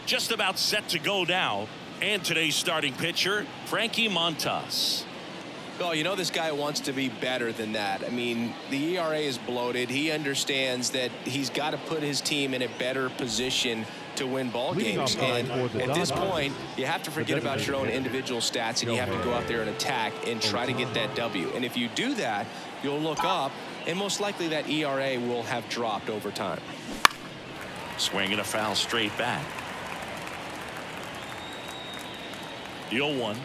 just about set to go now. And today's starting pitcher, Frankie Montas. Oh, you know, this guy wants to be better than that. I mean, the ERA is bloated. He understands that he's got to put his team in a better position to win ball games. And at this point, you have to forget about your own individual stats, and you have to go out there and attack and try to get that W. And if you do that, you'll look up, and most likely that ERA will have dropped over time. Swing and a foul straight back. The 0-1.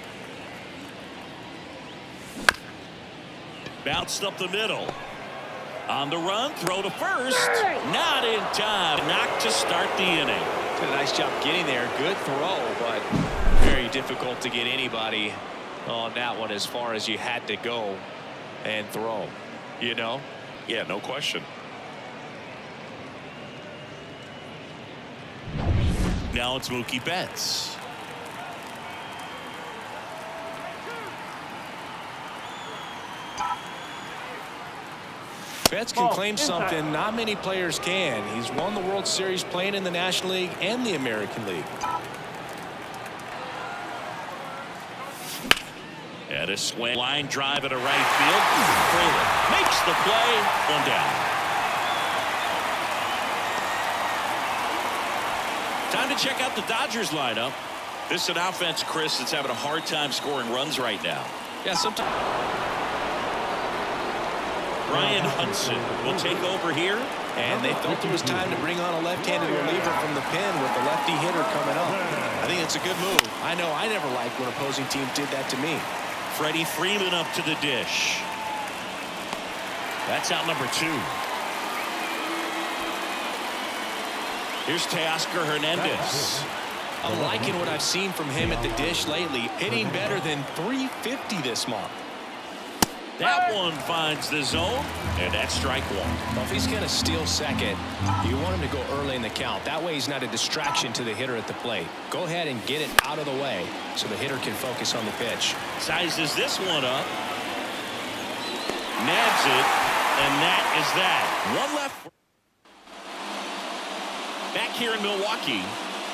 Bounced up the middle. On the run, throw to first. Not in time. Knock to start the inning. Did a nice job getting there. Good throw, but very difficult to get anybody on that one as far as you had to go and throw. You know? Yeah, no question. Now it's Mookie Betts. Betts can claim something not many players can. He's won the World Series playing in the National League and the American League. At a swing, line drive at a right field. Freeland makes the play. One down. Time to check out the Dodgers lineup. This is an offense, Chris, that's having a hard time scoring runs right now. Yeah, sometimes. Ryan Hudson will take over here. And they felt it was time to bring on a left-handed reliever from the pen with the lefty hitter coming up. I think it's a good move. I know I never liked when opposing teams did that to me. Freddie Freeman up to the dish. That's out number 2. Here's Teoscar Hernandez. I'm liking what I've seen from him at the dish lately. Hitting better than .350 this month. That one finds the zone, and that's strike 1. Well, if he's going to steal second, you want him to go early in the count. That way he's not a distraction to the hitter at the plate. Go ahead and get it out of the way so the hitter can focus on the pitch. Sizes this one up. Nabs it, and that is that. One left. Back here in Milwaukee,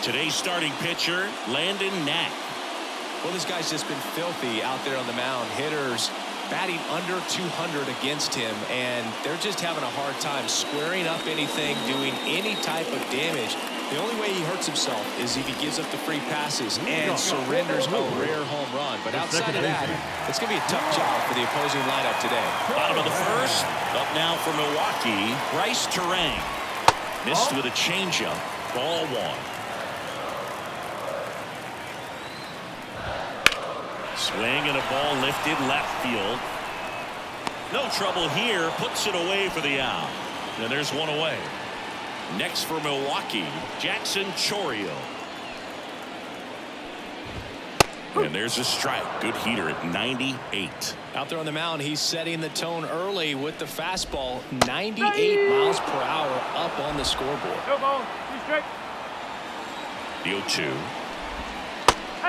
today's starting pitcher, Landon Knack. Well, this guy's just been filthy out there on the mound. Hitters batting under 200 against him, and they're just having a hard time squaring up anything, doing any type of damage. The only way he hurts himself is if he gives up the free passes and surrenders a rare home run. But outside of that, it's going to be a tough job for the opposing lineup today. Bottom of the first, up now for Milwaukee, Bryce Terang. Missed with a changeup, ball 1. Swing and a ball lifted left field. No trouble here. Puts it away for the out. And there's one away. Next for Milwaukee, Jackson Chourio. And there's a strike. Good heater at 98. Out there on the mound, he's setting the tone early with the fastball. 98 miles per hour up on the scoreboard. The 0-2.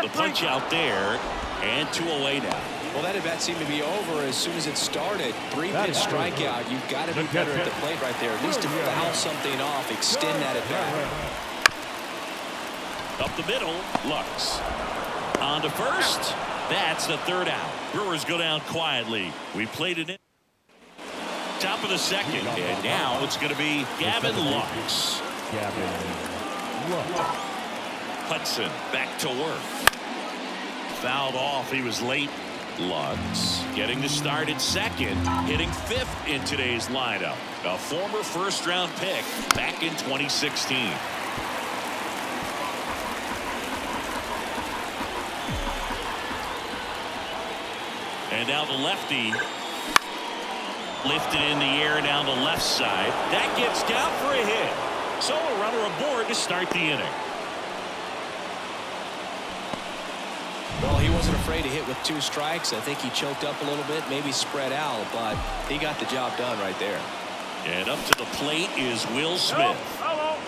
The punch out there. And 2 away now. Well, that at bat seemed to be over as soon as it started. 3-pitch strikeout. You've got to be better at the plate right there. At least to foul something off, extend that at bat. Up the middle, Lux. On to first. That's the 3rd out. Brewers go down quietly. We played it in. Top of the 2nd, and now it's going to be Gavin Lux. Hudson back to work. Fouled off. He was late. Lux getting the start at second, hitting 5th in today's lineup. A former 1st-round pick back in 2016. And now the lefty lifted in the air down the left side. That gets down for a hit. So a runner aboard to start the inning. Well, he wasn't afraid to hit with 2 strikes. I think he choked up a little bit, maybe spread out, but he got the job done right there. And up to the plate is Will Smith.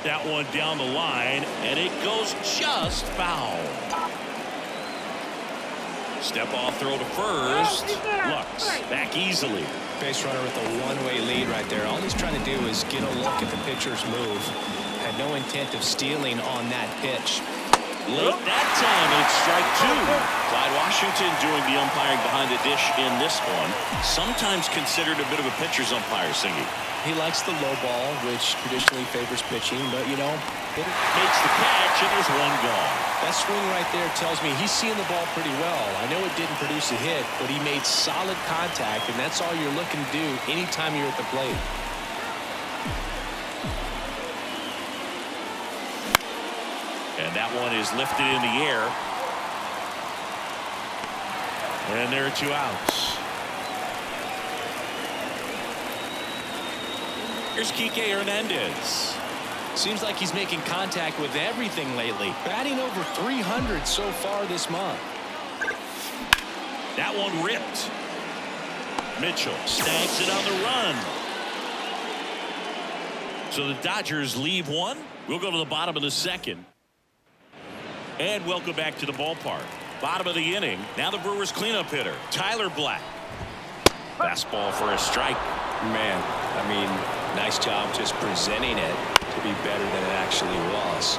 That one down the line, and it goes just foul. Step off throw to first. Lux back easily. Base runner with a one-way lead right there. All he's trying to do is get a look at the pitcher's move. Had no intent of stealing on that pitch. Late that time, and it's strike two. Clyde Washington doing the umpiring behind the dish in this one. Sometimes considered a bit of a pitcher's umpire, Singy. He likes the low ball, which traditionally favors pitching, but, you know, it makes the catch, and there's one gone. That swing right there tells me he's seeing the ball pretty well. I know it didn't produce a hit, but he made solid contact, and that's all you're looking to do anytime you're at the plate. And that one is lifted in the air. And there are two outs. Here's Kike Hernandez. Seems like he's making contact with everything lately. Batting over 300 so far this month. That one ripped. Mitchell snags it on the run. So the Dodgers leave one. We'll go to the bottom of the second. And welcome back to the ballpark. Bottom of the inning. Now the Brewers cleanup hitter, Tyler Black. Fastball for a strike. Man, I mean, nice job just presenting it to be better than it actually was.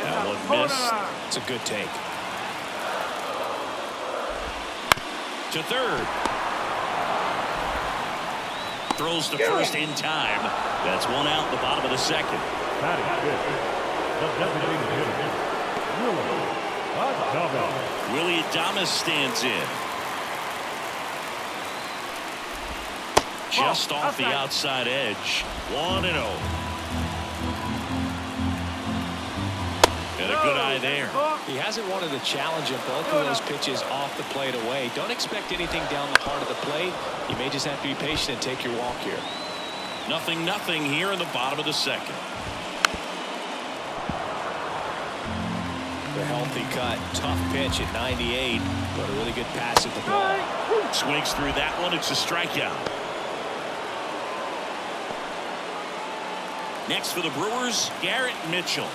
That one missed. It's a good take. To third. Throws to first in time. That's one out in the bottom of the second. Willie Adames stands in. Just off the outside edge. 1-0. And a good eye there. He hasn't wanted to challenge him. Both of those pitches off the plate away. Don't expect anything down the heart of the plate. You may just have to be patient and take your walk here. 0-0 here in the bottom of the second. The healthy cut. Tough pitch at 98. But a really good pass at the ball. Swings through that one. It's a strikeout. Next for the Brewers, Garrett Mitchell.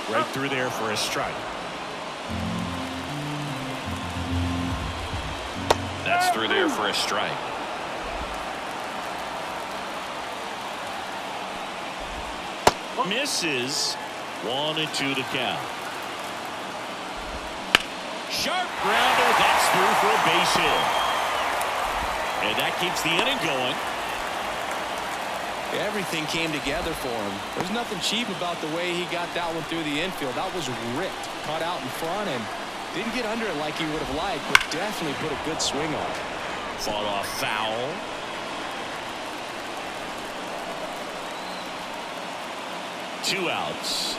Right through there for a strike. That's through there for a strike. Misses. 1-2 to count. Sharp grounder. That's through for a base hit. And that keeps the inning going. Everything came together for him. There's nothing cheap about the way he got that one through the infield. That was ripped, caught out in front, and didn't get under it like he would have liked, but definitely put a good swing on it. Fought off foul. Two outs.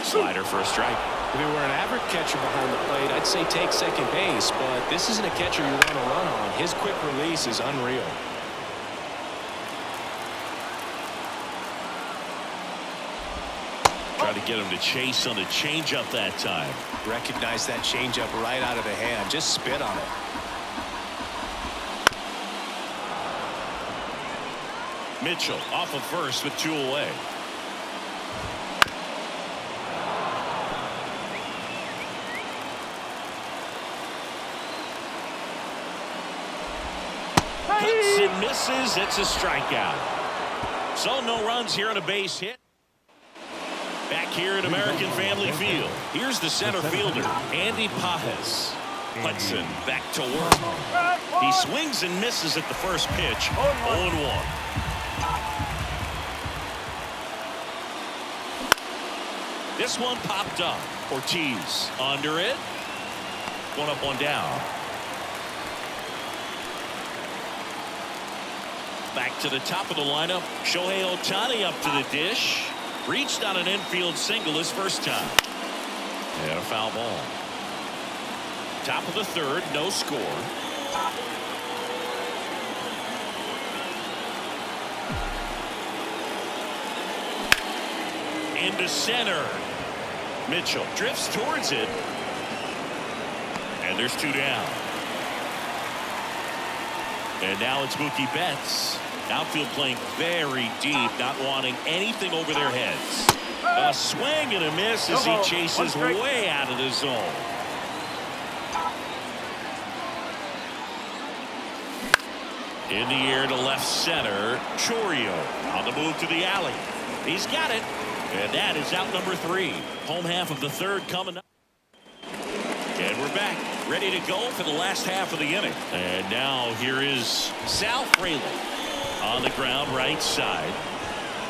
Slider for a strike. If he were an average catcher behind the plate, I'd say take second base, but this isn't a catcher you want to run on. His quick release is unreal. Tried to get him to chase on the changeup that time. Recognize that changeup right out of the hand. Just spit on it. Mitchell off of first with two away. Hudson misses. It's a strikeout. So no runs here on a base hit. Back here at American Family Field. Here's the center fielder, Andy Pajes. Hudson back to work. He swings and misses at the first pitch. 0-1. This one popped up. Ortiz under it. One up, one down. Back to the top of the lineup. Shohei Ohtani up to the dish. Reached on an infield single his first time. And a foul ball. Top of the third, no score. Into center. Mitchell drifts towards it. And there's two down. And now it's Mookie Betts. Outfield playing very deep, not wanting anything over their heads. A swing and a miss as he chases way out of the zone. In the air to left center. Chourio on the move to the alley. He's got it. And that is out number 3. Home half of the third coming up. And we're back. Ready to go for the last half of the inning. And now here is Sal Fraley on the ground right side.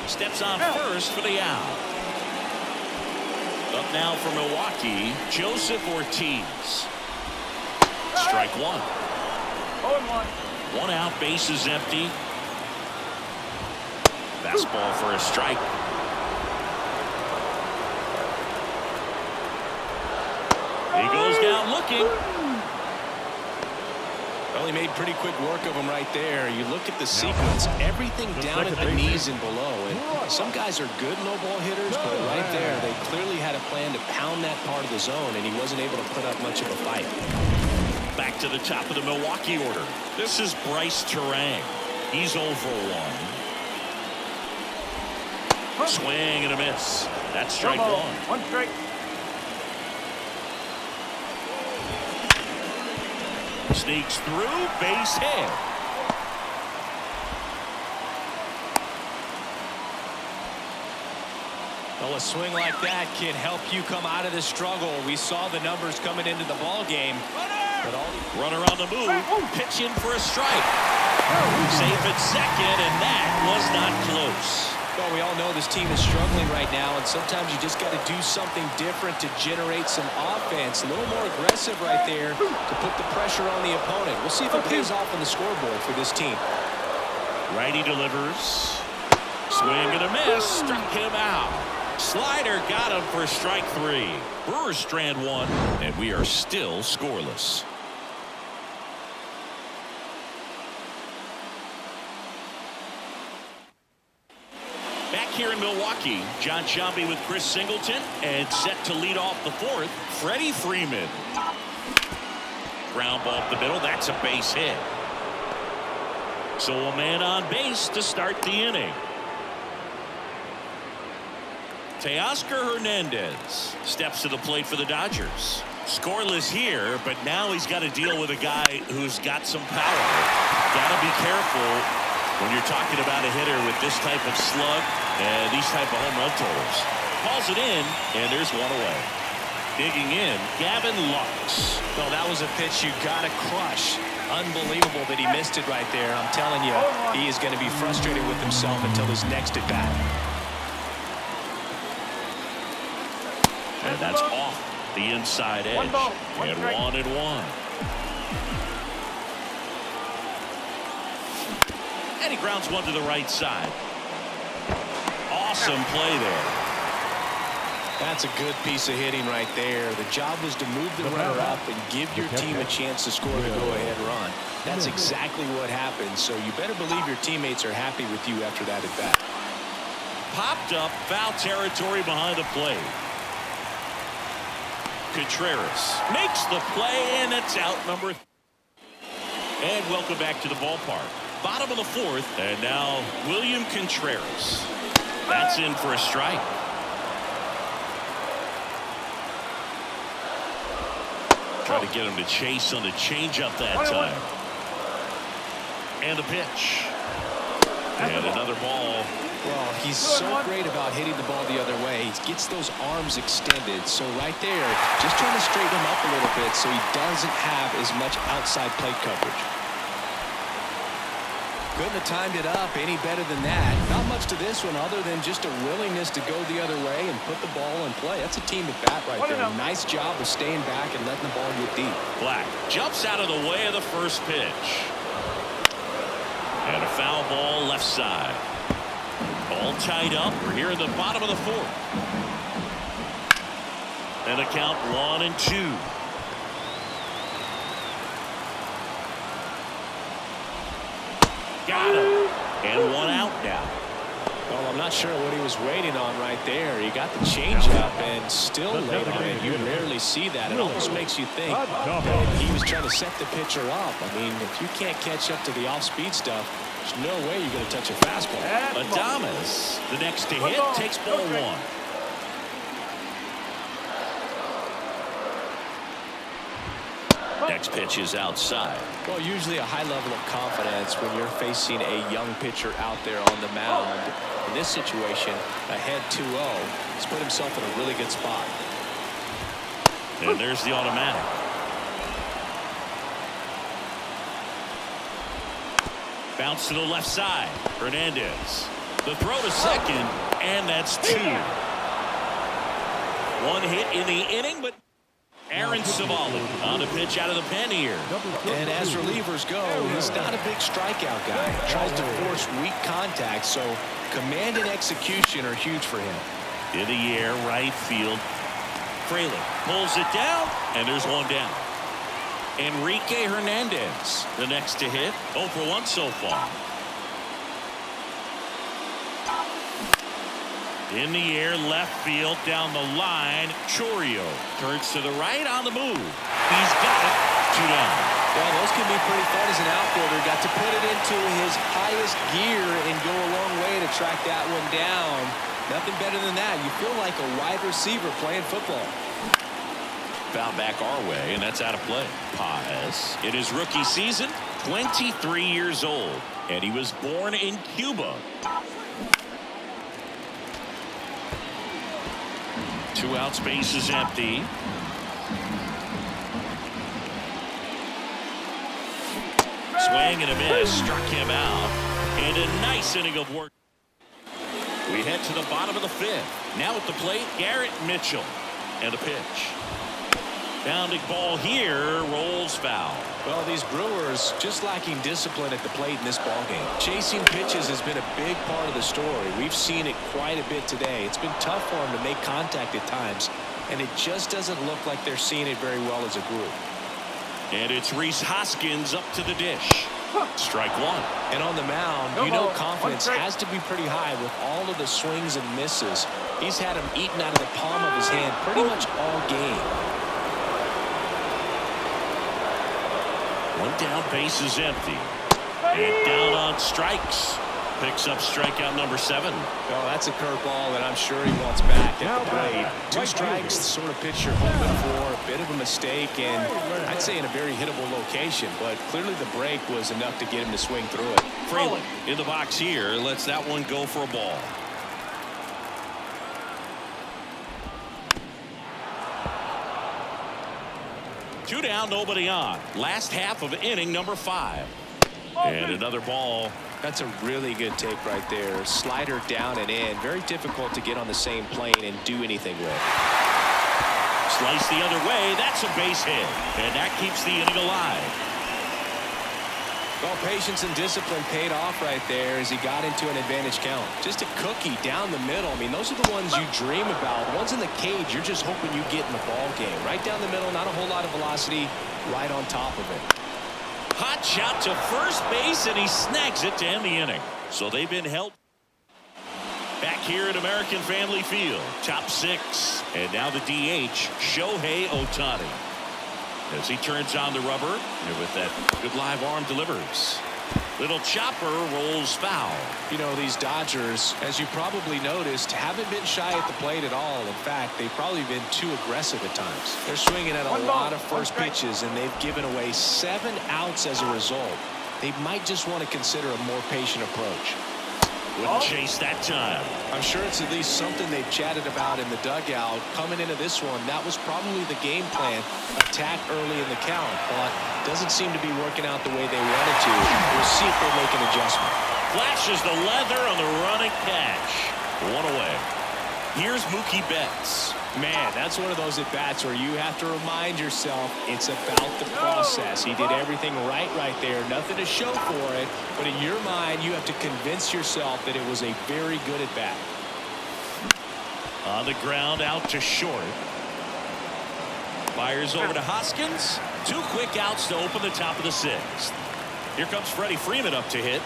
Steps on first for the out. Up now for Milwaukee, Joseph Ortiz. Strike one. 0-1. One out, bases empty. Fastball for a strike. He goes down looking. Well, he made pretty quick work of him right there. You look at the sequence, everything down at the knees and below. And some guys are good low ball hitters, but right there, they clearly had a plan to pound that part of the zone, and he wasn't able to put up much of a fight. Back to the top of the Milwaukee order. This is Bryce Terang. He's 0 for 1. Swing and a miss. That's strike one. One strike. Sneaks through, base hit. Well, a swing like that can help you come out of the struggle. We saw the numbers coming into the ball game. But Runner on the move, pitch in for a strike. Safe at second, and that was not close. Well, we all know this team is struggling right now, and sometimes you just got to do something different to generate some offense. A little more aggressive right there to put the pressure on the opponent. We'll see if it pays off on the scoreboard for this team. Righty delivers. Swing and a miss. Struck him out. Slider got him for strike 3. Brewers strand 1, and we are still scoreless. Back here in Milwaukee, John Sciambi with Chris Singleton, and set to lead off the 4th, Freddie Freeman. Ground ball up the middle. That's a base hit. So a man on base to start the inning. Teoscar Hernandez steps to the plate for the Dodgers. Scoreless here, but now he's got to deal with a guy who's got some power. Got to be careful when you're talking about a hitter with this type of slug and these type of home run totals. Calls it in, and there's one away. Digging in, Gavin Lux. Well, that was a pitch you got to crush. Unbelievable that he missed it right there. I'm telling you, he is going to be frustrated with himself until his next at bat. And that's off the inside edge. And 1-1. And he grounds one to the right side. Awesome play there. That's a good piece of hitting right there. The job was to move the runner up and give your team a chance to score the go-ahead run. That's exactly what happened. So you better believe your teammates are happy with you after that at bat. Popped up, foul territory behind the plate. Contreras makes the play, and it's out number 3. And welcome back to the ballpark. Bottom of the 4th, and now William Contreras. That's in for a strike. Try to get him to chase on the changeup that time. And the pitch. And another ball. Well, he's so great about hitting the ball the other way. He gets those arms extended. So right there, just trying to straighten him up a little bit so he doesn't have as much outside plate coverage. Couldn't have timed it up any better than that. Not much to this one other than just a willingness to go the other way and put the ball in play. That's a team at bat right there. Nice job of staying back and letting the ball get deep. Black jumps out of the way of the first pitch. And a foul ball left side. All tied up. We're here in the bottom of the 4th. And a count 1-2. Got him. And one out now. Well, I'm not sure what he was waiting on right there. He got the changeup and still laid on it. You rarely see that. It almost makes you think that he was trying to set the pitcher up. I mean, if you can't catch up to the off-speed stuff, there's no way you're going to touch a fastball. Adames, the next to hit, takes ball 1. Next pitch is outside. Well, usually a high level of confidence when you're facing a young pitcher out there on the mound. In this situation, ahead 2-0, he's put himself in a really good spot. And there's the automatic. Bounce to the left side. Hernandez. The throw to second, and that's 2. One hit in the inning, but Aaron Savali on the pitch out of the pen here. And as relievers go, he's not a big strikeout guy. He tries to force weak contact, so command and execution are huge for him. In the air, right field. Fraley pulls it down, and there's one down. Enrique Hernandez, the next to hit. 0 for 1 so far. In the air, left field, down the line. Chourio turns to the right on the move. He's got it. 2 down. Well, those can be pretty fun as an outfielder. Got to put it into his highest gear and go a long way to track that one down. Nothing better than that. You feel like a wide receiver playing football. Foul back our way, and that's out of play. Paz, in his rookie season, 23 years old, and he was born in Cuba. 2 outs, base is empty. Swing and a miss, struck him out, and a nice inning of work. We head to the bottom of the 5th. Now at the plate, Garrett Mitchell, and a pitch. Bounding ball here, rolls foul. Well, these Brewers just lacking discipline at the plate in this ballgame. Chasing pitches has been a big part of the story. We've seen it quite a bit today. It's been tough for them to make contact at times, and it just doesn't look like they're seeing it very well as a group. And it's Rhys Hoskins up to the dish. Strike 1. And on the mound, you know confidence has to be pretty high with all of the swings and misses. He's had them eaten out of the palm of his hand pretty much all game. 1 down, base is empty. And down on strikes. Picks up strikeout number 7. Oh, that's a curveball that I'm sure he wants back at the plate. 2 strikes, the sort of pitch you're hoping for. A bit of a mistake, and I'd say in a very hittable location. But clearly the break was enough to get him to swing through it. Fraley in the box here. Lets that one go for a ball. Two down, nobody on. Last half of inning number 5. And another ball. That's a really good take right there. Slider down and in. Very difficult to get on the same plane and do anything with. Slice the other way. That's a base hit. And that keeps the inning alive. Well, patience and discipline paid off right there as he got into an advantage count. Just a cookie down the middle. I mean, those are the ones you dream about. The ones in the cage, you're just hoping you get in the ball game. Right down the middle, not a whole lot of velocity, right on top of it. Hot shot to first base, and he snags it to end the inning. So they've been helped. Back here at American Family Field, top 6. And now the DH, Shohei Ohtani. As he turns on the rubber, and with that good live arm delivers. Little chopper rolls foul. You know, these Dodgers, as you probably noticed, haven't been shy at the plate at all. In fact, they've probably been too aggressive at times. They're swinging at a lot of first pitches, and they've given away 7 outs as a result. They might just want to consider a more patient approach. Wouldn't chase that time. I'm sure it's at least something they've chatted about in the dugout. Coming into this one, that was probably the game plan. Attack early in the count, but doesn't seem to be working out the way they wanted to. We'll see if they make an adjustment. Flashes the leather on the running catch. 1 away. Here's Mookie Betts. Man, that's one of those at-bats where you have to remind yourself it's about the process. He did everything right there. Nothing to show for it. But in your mind, you have to convince yourself that it was a very good at-bat. On the ground, out to short. Fires over to Hoskins. 2 quick outs to open the top of the 6th. Here comes Freddie Freeman up to hit.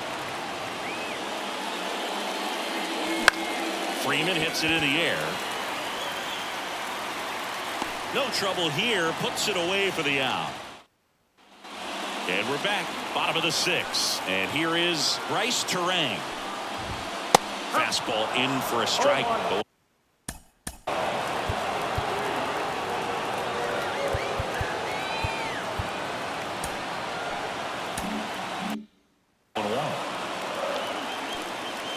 Freeman hits it in the air. No trouble here. Puts it away for the out. And we're back. Bottom of the 6th. And here is Bryce Terang. Fastball in for a strike.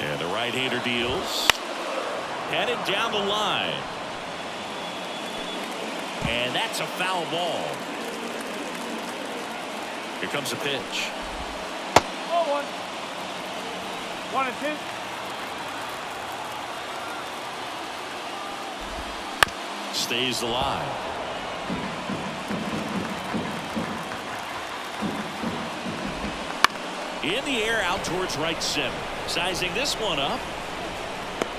And the right-hander deals. Headed down the line. And that's a foul ball. Here comes a pitch. 0-1. 1-2. Stays alive. In the air out towards right center. Sizing this one up.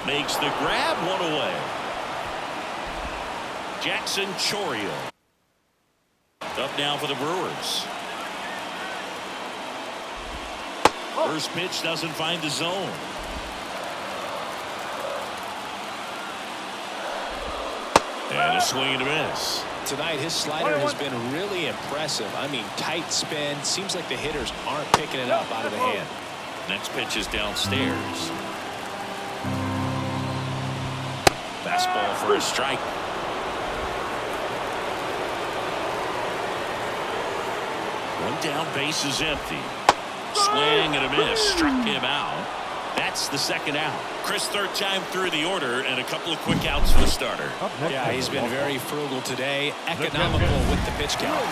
Makes the grab, one away. Jackson Chourio. Up now for the Brewers. First pitch doesn't find the zone. And a swing and a miss. Tonight, his slider has been really impressive. I mean, tight spin. Seems like the hitters aren't picking it up out of the hand. Next pitch is downstairs. Fastball for a strike. One down, base is empty. Swing and a miss. Struck him out. That's the second out. Chris, third time through the order, and a couple of quick outs for the starter. Yeah, he's been very frugal today. Economical with the pitch count.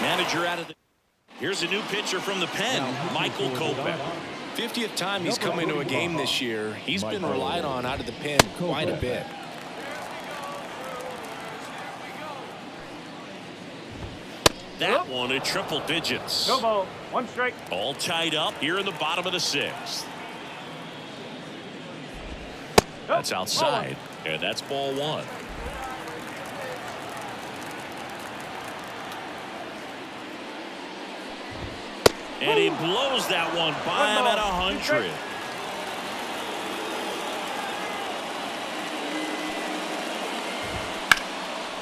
Manager out of the... Here's a new pitcher from the pen, Michael Kopech. 50th time he's come into a game this year. He's been relied on out of the pen quite a bit. That one at triple digits. No ball. 1 strike. All tied up here in the bottom of the 6th. That's outside, and that's ball 1. And he blows that one by him at 100.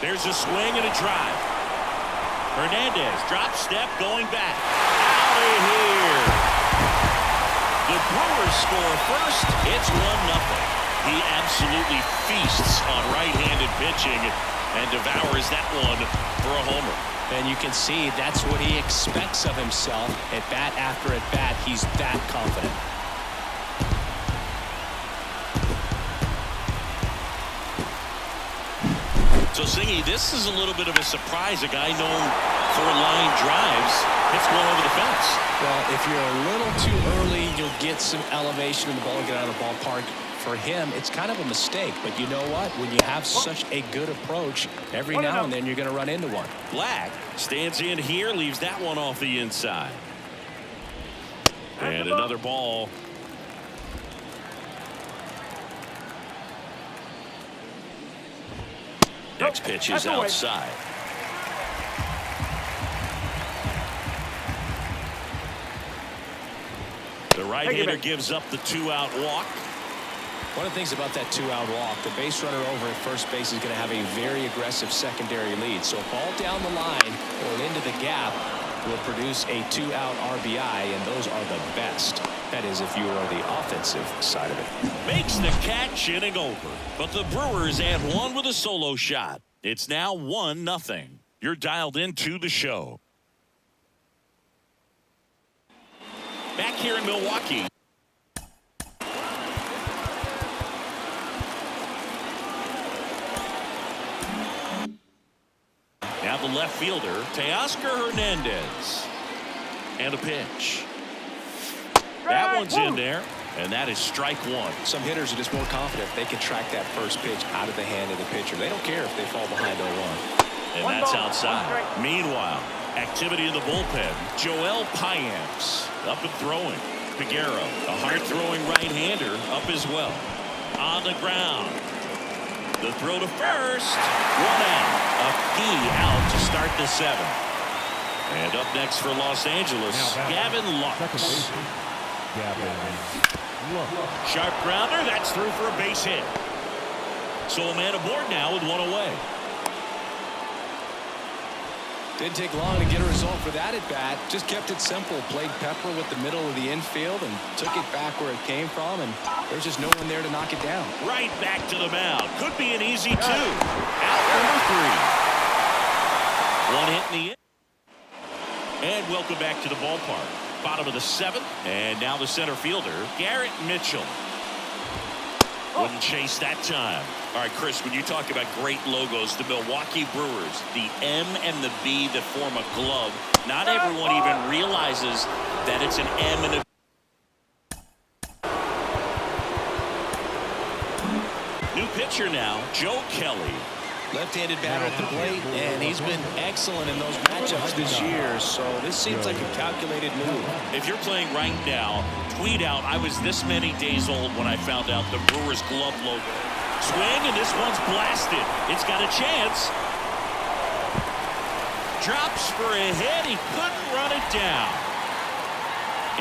There's a swing and a drive. Hernandez drop step going back. Out of here. The Brewers score first. It's 1-0. He absolutely feasts on right-handed pitching and devours that one for a homer. And you can see that's what he expects of himself. At bat after at bat, he's that confident. So, Zingy, this is a little bit of a surprise. A guy known for line drives hits one over the fence. Well, if you're a little too early, you'll get some elevation in the ball and get out of the ballpark. For him, it's kind of a mistake. But you know what? When you have such a good approach, every now and then you're going to run into one. Black stands in here, leaves that one off the inside. And another ball. Next pitch is outside. The right-hander gives up the 2-out walk. One of the things about that 2-out walk, the base runner over at first base is going to have a very aggressive secondary lead. So a ball down the line or into the gap will produce a 2-out RBI, and those are the best. That is, if you are the offensive side of it. Makes the catch, inning over. But the Brewers add one with a solo shot. It's now 1-0. You're dialed into the show. Back here in Milwaukee. Now the left fielder, Teoscar Hernandez. And a pitch. That one's in there, and that is strike 1. Some hitters are just more confident if they can track that first pitch out of the hand of the pitcher. They don't care if they fall behind 0-1. And that's outside. Meanwhile, activity in the bullpen. Joel Payamps up and throwing. Figueroa, a hard-throwing right-hander, up as well. On the ground. The throw to first. 1 out. A key out to start the 7th. And up next for Los Angeles, Gavin Lux. Sharp grounder. That's through for a base hit. So a man aboard now with 1 away. Didn't take long to get a result for that at bat. Just kept it simple. Played pepper with the middle of the infield and took it back where it came from. And there's just no one there to knock it down. Right back to the mound. Could be an easy 2. Out number 3. One hit in the end. And welcome back to the ballpark. Bottom of the seventh, and now the center fielder, Garrett Mitchell. Wouldn't chase that time. All right, Chris, when you talk about great logos, the Milwaukee Brewers, the M and the B that form a glove, not everyone even realizes that it's an M and a new pitcher now, Joe Kelly. Left-handed batter at the plate, and he's been excellent in those matchups this year, so this seems like a calculated move. If you're playing right now, tweet out, I was this many days old when I found out the Brewers glove logo. Swing, and this one's blasted. It's got a chance. Drops for a hit. He couldn't run it down.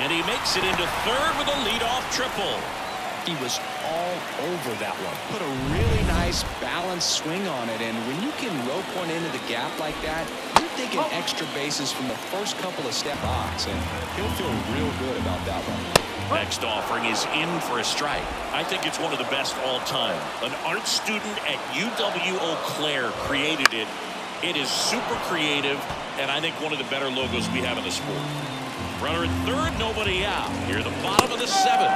And he makes it into third with a leadoff triple. He was all over that one. Put a really nice balanced swing on it, and when you can rope one into the gap like that, you're thinking extra bases from the first couple of step-outs, and he'll feel real good about that one. Next offering is in for a strike. I think it's one of the best all time. An art student at UW-Eau Claire created it. It is super creative, and I think one of the better logos we have in the sport. Runner at third, nobody out. Here the bottom of the seventh.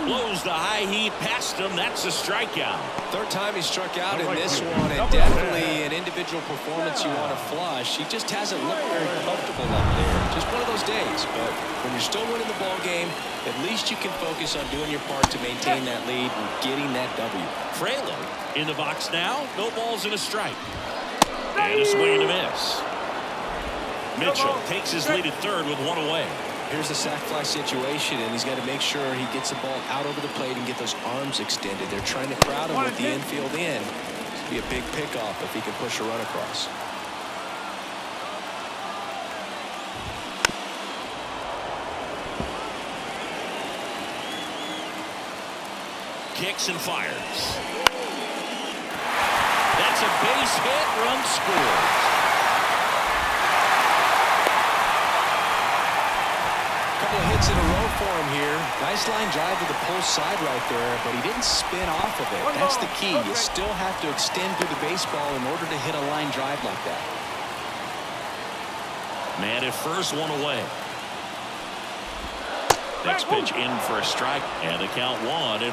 Blows the high heat past him. That's a strikeout. Third time he struck out in this one, and definitely an individual performance you want to flush. He just hasn't looked very comfortable up there. Just one of those days. But when you're still winning the ball game, at least you can focus on doing your part to maintain that lead and getting that W. Fraley in the box now. No balls and a strike. And a swing and a miss. Mitchell takes his lead at third with one away. Here's the sac fly situation, and he's got to make sure he gets the ball out over the plate and get those arms extended. They're trying to crowd him with the infield in. It'll be a big pickoff if he can push a run across. Kicks and fires. That's a base hit. Run scores. Hits in a row for him here. Nice line drive to the pull side right there, but he didn't spin off of it. That's the key. You still have to extend through the baseball in order to hit a line drive like that. Man at first, one away. Next pitch in for a strike, and the count 1-1.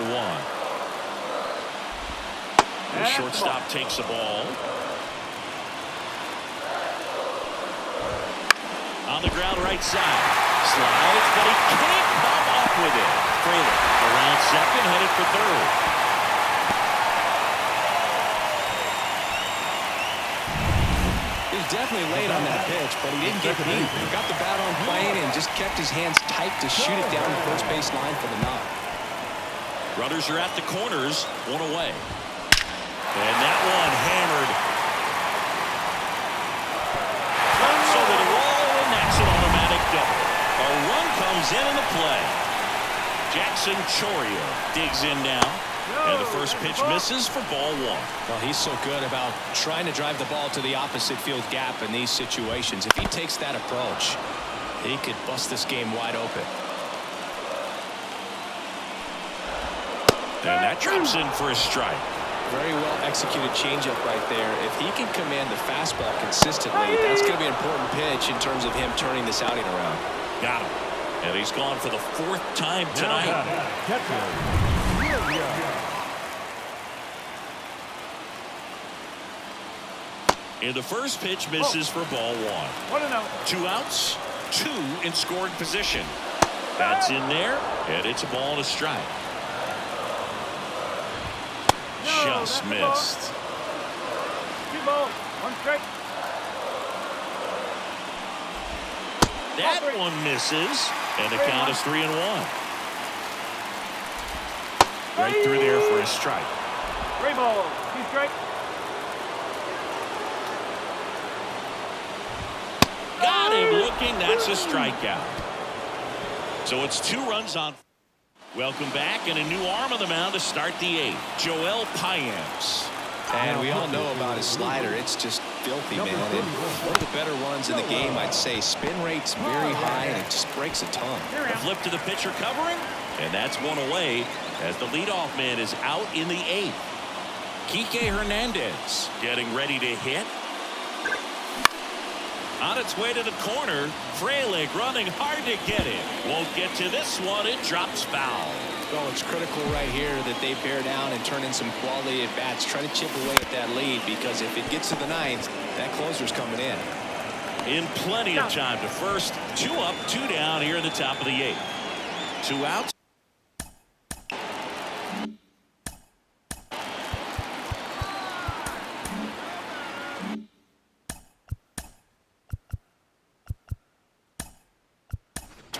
The shortstop takes the ball. On the ground right side. Slides, but he can't come up with it. Fraley around second, headed for third. He was definitely late on that pitch, but he didn't get beat. He got the bat on plane and just kept his hands tight to shoot it down the first base line for the knock. Runners are at the corners, one away. And that one hammered. Comes over the wall, and that's an automatic double. A run comes in the play. Jackson Chorio digs in now. And the first pitch misses for ball one. Well, he's so good about trying to drive the ball to the opposite field gap in these situations. If he takes that approach, he could bust this game wide open. And that drops in for a strike. Very well executed changeup right there. If he can command the fastball consistently, that's going to be an important pitch in terms of him turning this outing around. Got him. And he's gone for the fourth time tonight. And the first pitch misses for ball one. 2 outs, 2 in scoring position. That's in there, and it's a ball and a strike. Just missed. 2 balls, 1 strike. That one misses, and the count is 3-1. Right through there for a strike. 3 balls, 2 strikes. Got him looking. That's a strikeout. So it's 2 runs on. Welcome back, and a new arm on the mound to start the 8th. Joel Payamps. And we all know about his slider. It's just filthy, man. And one of the better ones in the game, I'd say. Spin rate's very high, and it just breaks a ton. A flip to the pitcher covering, and that's one away as the leadoff man is out in the 8th. Kike Hernandez getting ready to hit. On its way to the corner. Frelick running hard to get it. Won't get to this one. It drops foul. Well, it's critical right here that they bear down and turn in some quality at bats. Try to chip away at that lead, because if it gets to the ninth, that closer's coming in. In plenty of time to first. 2 up, 2 down here in the top of the 8th. 2 outs.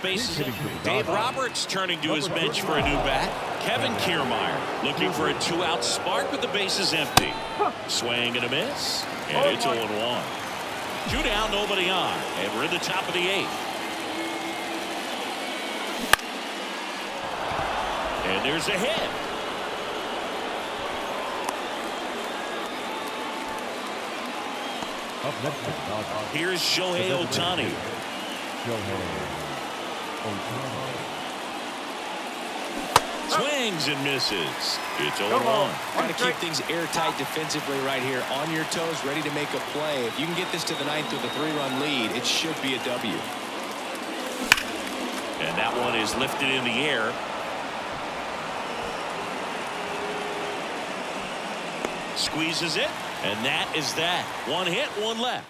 Bases. Dave Roberts turning to his bench for a new bat. Kevin Kiermaier looking for a 2-out spark with the bases empty. Swing and a miss. And it's 0-1. 2 down, nobody on. And we're in the top of the 8th. And there's a hit. Here's Shohei Ohtani. Swings and misses. It's 0-1. Got to keep things airtight defensively right here. On your toes, ready to make a play. If you can get this to the ninth with a 3-run lead, it should be a W. And that one is lifted in the air. Squeezes it. And that is that. 1 hit, 1 left.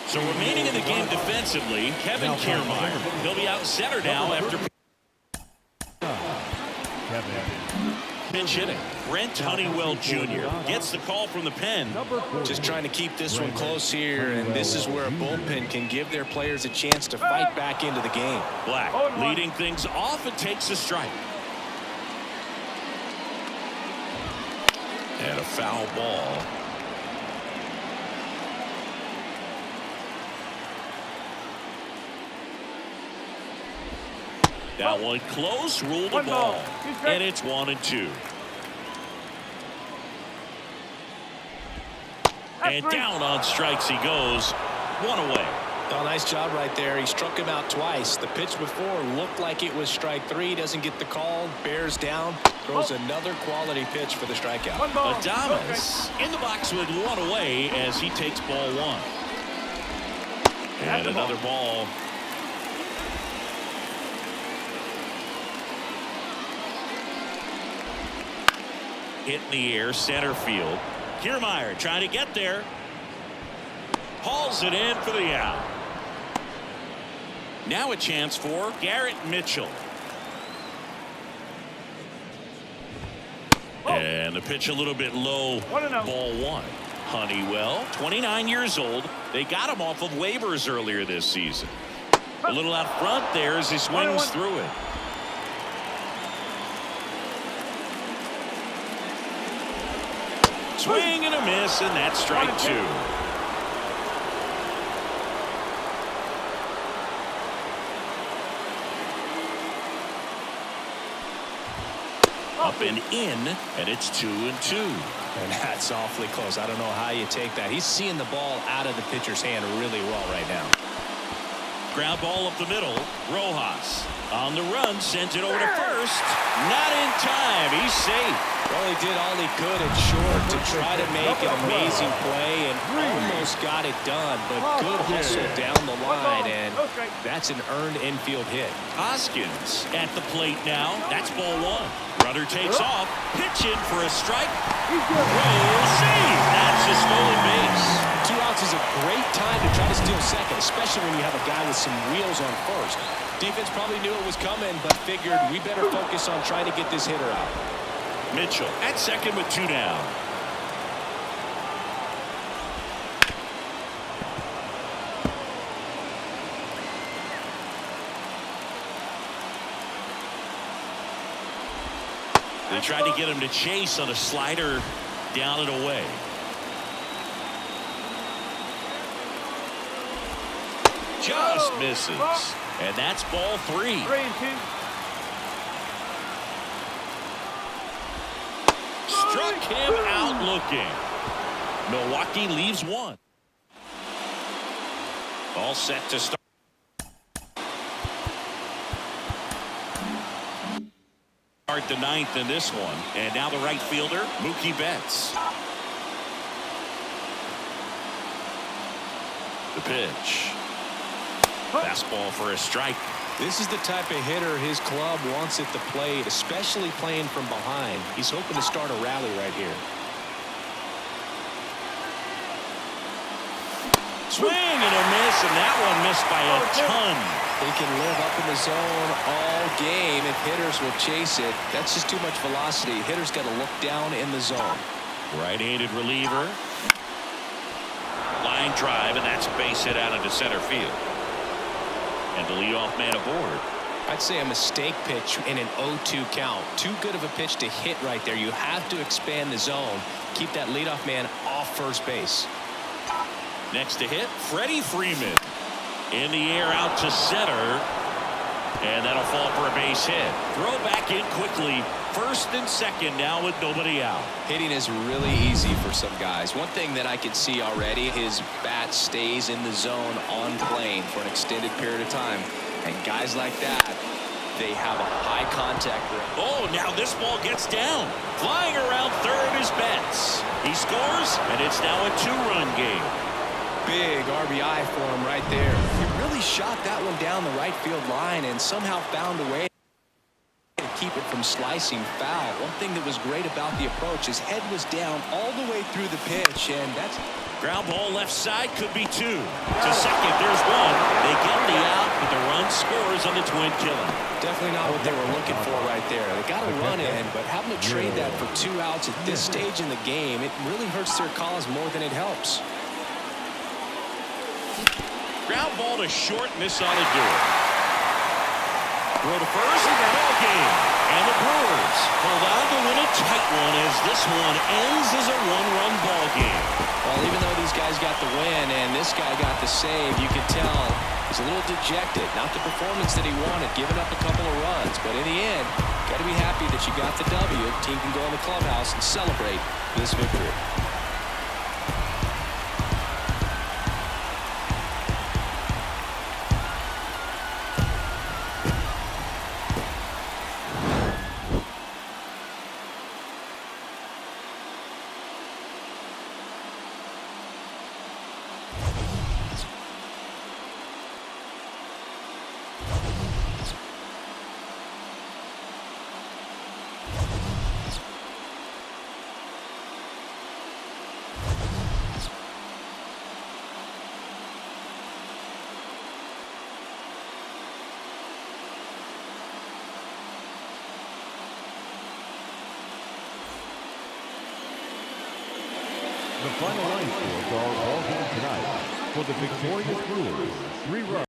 So remaining in the game defensively, Kevin Kiermaier. He'll be out center now after pinch hitting. Brent Honeywell Jr. gets the call from the pen. Just trying to keep this one close here, and this is where a bullpen can give their players a chance to fight back into the game. Black leading things off and takes a strike. And a foul ball. That one close, ruled a ball. And it's 1-2. And down on strikes he goes. 1 away. Oh, nice job right there. He struck him out twice. The pitch before looked like it was strike 3. Doesn't get the call. Bears down. Throws another quality pitch for the strikeout. Adames in the box with 1 away as he takes ball 1. And another ball. Hit in the air, center field. Kiermaier trying to get there. Hauls it in for the out. Now a chance for Garrett Mitchell. And the pitch a little bit low. Ball 1. Honeywell, 29 years old. They got him off of waivers earlier this season. A little out front there as he swings through it. Swing and a miss, and that's strike 2. Up and in, and it's 2-2. And that's awfully close. I don't know how you take that. He's seeing the ball out of the pitcher's hand really well right now. Ground ball up the middle. Rojas on the run, sends it over to first. Not in time. He's safe. Well, he did all he could at short to try to make an amazing play and almost got it done, but good hustle down the line, and that's an earned infield hit. Hoskins at the plate now. That's ball 1. Runner takes off. Pitch in for a strike. Roll, save. That's a stolen base. 2 outs is a great time to try to steal second, especially when you have a guy with some wheels on first. Defense probably knew it was coming, but figured we better focus on trying to get this hitter out. Mitchell at second with 2 down. They tried to get him to chase on a slider down and away. Just misses. And that's ball 3. 3-2. Struck him out looking. Milwaukee leaves 1. All set to start. The 9th in this one. And now the right fielder, Mookie Betts. The pitch. Fastball for a strike. This is the type of hitter his club wants at the plate, especially playing from behind. He's hoping to start a rally right here. Swing and a miss, and that one missed by a ton. He can live up in the zone all game if hitters will chase it. That's just too much velocity. Hitters got to look down in the zone. Right-handed reliever. Line drive, and that's a base hit out into center field. And the leadoff man aboard. I'd say a mistake pitch in an 0-2 count. Too good of a pitch to hit right there. You have to expand the zone. Keep that leadoff man off first base. Next to hit, Freddie Freeman. In the air out to center. And that'll fall for a base hit. Throw back in quickly. First and second now with nobody out. Hitting is really easy for some guys. One thing that I could see already, his bat stays in the zone on plane for an extended period of time. And guys like that, they have a high contact rate. Oh, now this ball gets down. Flying around third is Betts. He scores, and it's now a two-run game. Big RBI for him right there. He really shot that one down the right field line and somehow found a way to keep it from slicing foul. One thing that was great about the approach, his head was down all the way through the pitch, and that's... Ground ball left side, could be two. To second, there's one. They get the out, but the run scores on the twin killer. Definitely not what they were looking for right there. They got a run in, but having to trade that for 2 outs at this stage in the game, it really hurts their cause more than it helps. Ground ball to short, and this ought to do it. Throw to first, ball game. And the Brewers hold on to win a tight one as this one ends as a one-run ball game. Well, even though these guys got the win and this guy got the save, you can tell he's a little dejected. Not the performance that he wanted, giving up a couple of runs. But in the end, got to be happy that you got the W. The team can go in the clubhouse and celebrate this victory. The final line scores are all game tonight for the victorious Brewers. 3 runs.